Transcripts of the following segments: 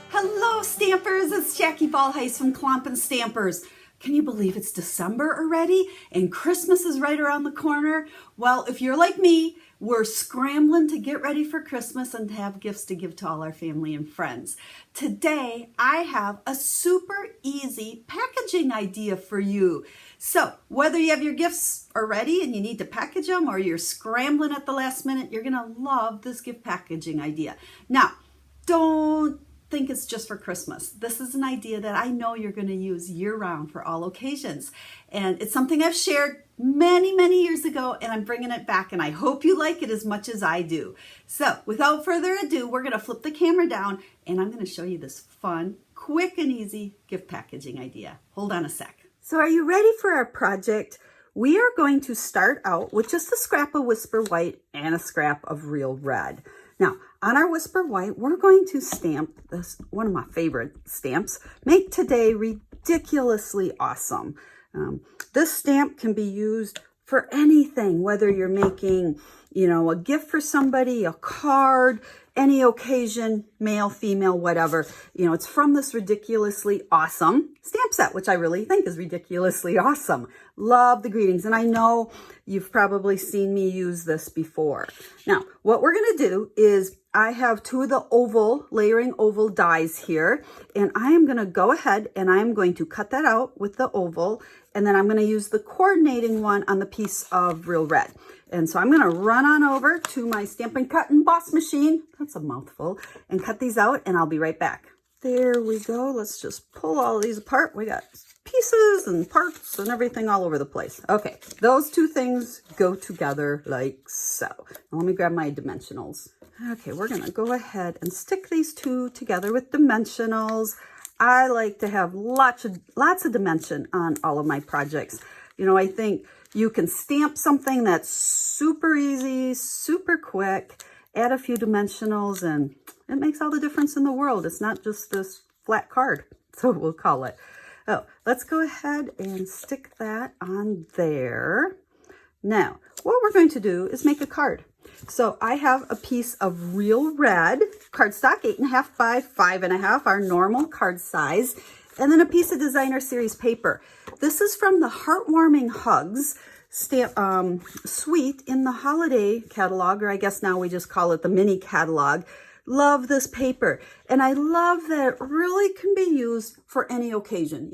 Hello Stampers, it's Jackie Bolhuis from Klompen Stampers. Can you believe it's December already and Christmas is right around the corner? Well, if you're like me, we're scrambling to get ready for Christmas and have gifts to give to all our family and friends. Today, I have a super easy packaging idea for you. So whether you have your gifts already and you need to package them or you're scrambling at the last minute, you're gonna love this gift packaging idea. Now, don't think it's just for Christmas. This is an idea that I know you're going to use year-round for all occasions. And it's something I've shared many years ago, and I'm bringing it back, and I hope you like it as much as I do. So without further ado, we're going to flip the camera down, and I'm going to show you this fun, quick and easy gift packaging idea. Hold on a sec. So are you ready for our project? We are going to start out with just a scrap of Whisper White and a scrap of Real Red. Now, on our Whisper White, we're going to stamp this, one of my favorite stamps, Make Today Ridiculously Awesome. This stamp can be used for anything, whether you're making, a gift for somebody, a card, any occasion, male, female, whatever. It's from this Ridiculously Awesome stamp set, which I really think is ridiculously awesome. Love the greetings. And I know you've probably seen me use this before. Now, what we're going to do is I have two of the layering oval dies here, and I am going to go ahead and I'm going to cut that out with the oval, and then I'm going to use the coordinating one on the piece of Real Red. And so I'm going to run on over to my Stampin' Cut and Boss machine, that's a mouthful, and cut these out, and I'll be right back. There we go. Let's just pull all of these apart. We got pieces and parts and everything all over the place. Okay, those two things go together like so. Now let me grab my dimensionals. Okay, we're going to go ahead and stick these two together with dimensionals. I like to have lots of dimension on all of my projects. I think you can stamp something that's super easy, super quick, add a few dimensionals, and it makes all the difference in the world. It's not just this flat card, so we'll call it. Oh, let's go ahead and stick that on there. Now, what we're going to do is make a card. So I have a piece of Real Red cardstock, 8.5 by 5.5, our normal card size, and then a piece of Designer Series paper. This is from the Heartwarming Hugs stamp suite in the holiday catalog, or I guess now we just call it the mini catalog. Love this paper, and I love that it really can be used for any occasion.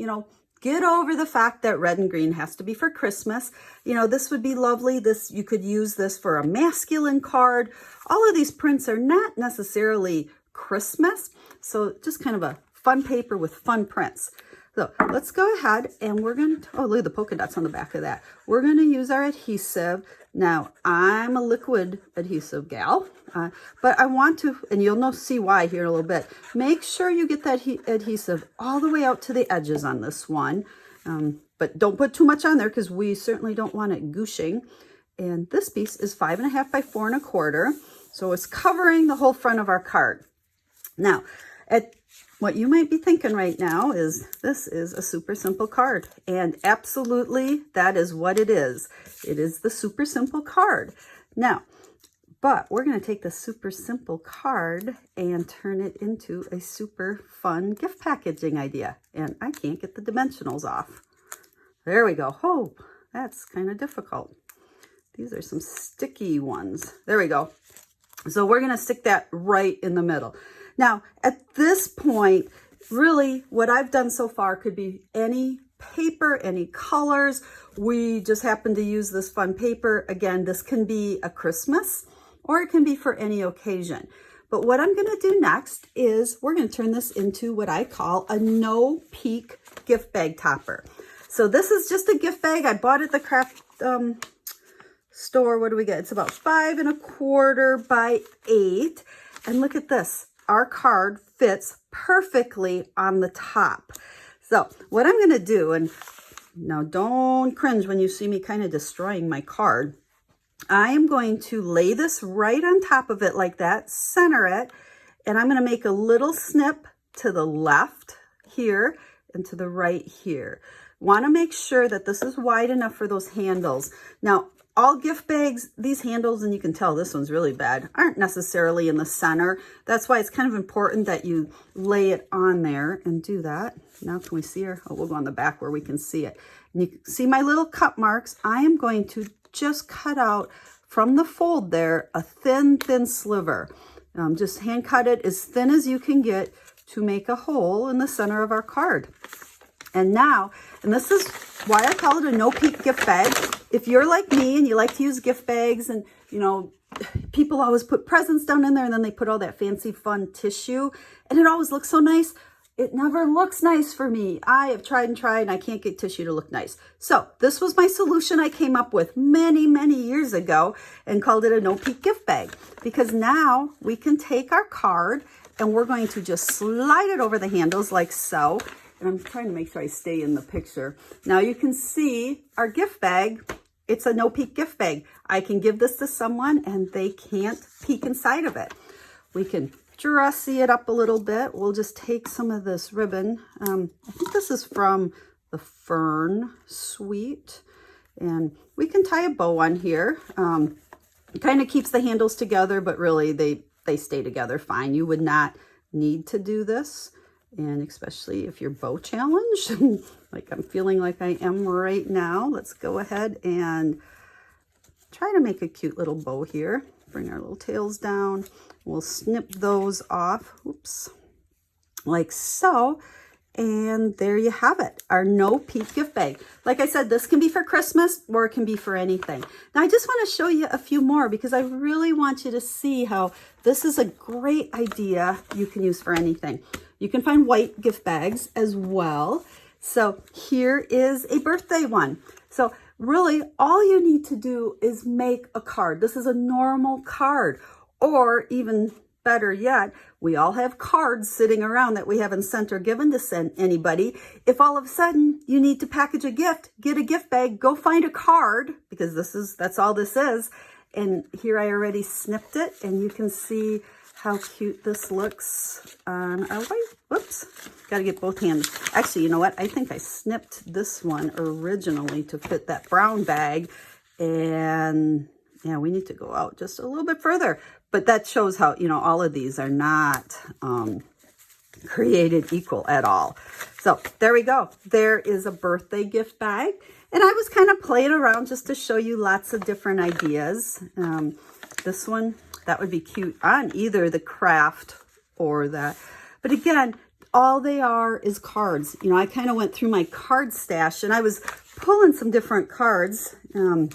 Get over the fact that red and green has to be for Christmas. This would be lovely. You could use this for a masculine card. All of these prints are not necessarily Christmas, so just kind of a fun paper with fun prints. So let's go ahead and we're going to, oh, look at the polka dots on the back of that. We're going to use our adhesive. Now, I'm a liquid adhesive gal, but I want to, and you'll see why here in a little bit, make sure you get that adhesive all the way out to the edges on this one. But don't put too much on there because we certainly don't want it gooshing. And this piece is 5.5 by 4.25. So it's covering the whole front of our card. Now, what you might be thinking right now is this is a super simple card, and absolutely that is what it is. It is the super simple card. Now, but we're going to take the super simple card and turn it into a super fun gift packaging idea, and I can't get the dimensionals off. There we go. Oh, that's kind of difficult. These are some sticky ones. There we go. So we're going to stick that right in the middle. Now, at this point, really what I've done so far could be any paper, any colors. We just happen to use this fun paper. Again, this can be a Christmas or it can be for any occasion. But what I'm going to do next is we're going to turn this into what I call a no-peek gift bag topper. So this is just a gift bag. I bought it at the craft store. What do we get? It's about 5.25 by 8. And look at this. Our card fits perfectly on the top. So what I'm going to do, and now don't cringe when you see me kind of destroying my card. I am going to lay this right on top of it like that, center it, and I'm going to make a little snip to the left here and to the right here. Want to make sure that this is wide enough for those handles. Now, all gift bags, these handles, and you can tell this one's really bad, aren't necessarily in the center. That's why it's kind of important that you lay it on there and do that. Now, can we see her? Oh, we'll go on the back where we can see it. And you can see my little cut marks. I am going to just cut out from the fold there a thin sliver. Just hand cut it as thin as you can get to make a hole in the center of our card. And now, and this is why I call it a no-peek gift bag. If you're like me and you like to use gift bags, and you know, people always put presents down in there and then they put all that fancy fun tissue and it always looks so nice. It never looks nice for me. I have tried and I can't get tissue to look nice. So this was my solution I came up with many years ago and called it a no-peek gift bag, because now we can take our card and we're going to just slide it over the handles like so. And I'm trying to make sure I stay in the picture. Now you can see our gift bag. It's a no-peek gift bag. I can give this to someone and they can't peek inside of it. We can dressy it up a little bit. We'll just take some of this ribbon. I think this is from the Fern Suite. And we can tie a bow on here. It kind of keeps the handles together, but really they stay together fine. You would not need to do this. And especially if you're bow challenged, like I'm feeling like I am right now. Let's go ahead and try to make a cute little bow here. Bring our little tails down. We'll snip those off, oops, like so. And there you have it, our no-peek gift bag. Like I said, this can be for Christmas or it can be for anything. Now I just want to show you a few more because I really want you to see how this is a great idea you can use for anything. You can find white gift bags as well. So here is a birthday one. So really all you need to do is make a card. This is a normal card, or even better yet, we all have cards sitting around that we haven't sent or given to send anybody. If all of a sudden you need to package a gift, get a gift bag, go find a card, because that's all this is. And here I already snipped it, and you can see how cute this looks on our white. Whoops, got to get both hands. Actually, you know what? I think I snipped this one originally to fit that brown bag. And yeah, we need to go out just a little bit further. But that shows how, you know, all of these are not created equal at all. So there we go. There is a birthday gift bag. And I was kind of playing around just to show you lots of different ideas. This one, that would be cute on either the craft or that. But again, all they are is cards. You know, I kind of went through my card stash and I was pulling some different cards. You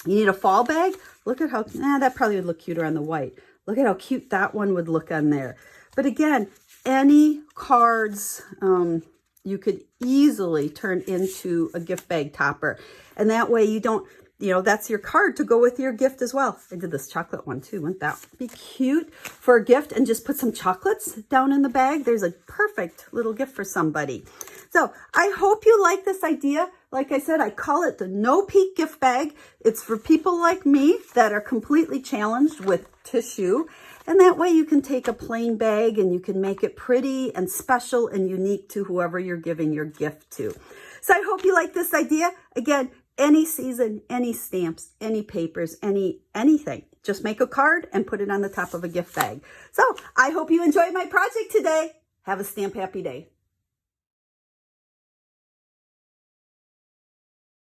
need a fall bag? Look at how, that probably would look cuter on the white. Look at how cute that one would look on there. But again, any cards you could easily turn into a gift bag topper. And that way you don't, you know, that's your card to go with your gift as well. I did this chocolate one too. Wouldn't that be cute for a gift? And just put some chocolates down in the bag. There's a perfect little gift for somebody. So I hope you like this idea. Like I said, I call it the no-peek gift bag. It's for people like me that are completely challenged with tissue. And that way you can take a plain bag and you can make it pretty and special and unique to whoever you're giving your gift to. So I hope you like this idea. Again, any season, any stamps, any papers, anything. Just make a card and put it on the top of a gift bag. So I hope you enjoyed my project today. Have a stamp happy day.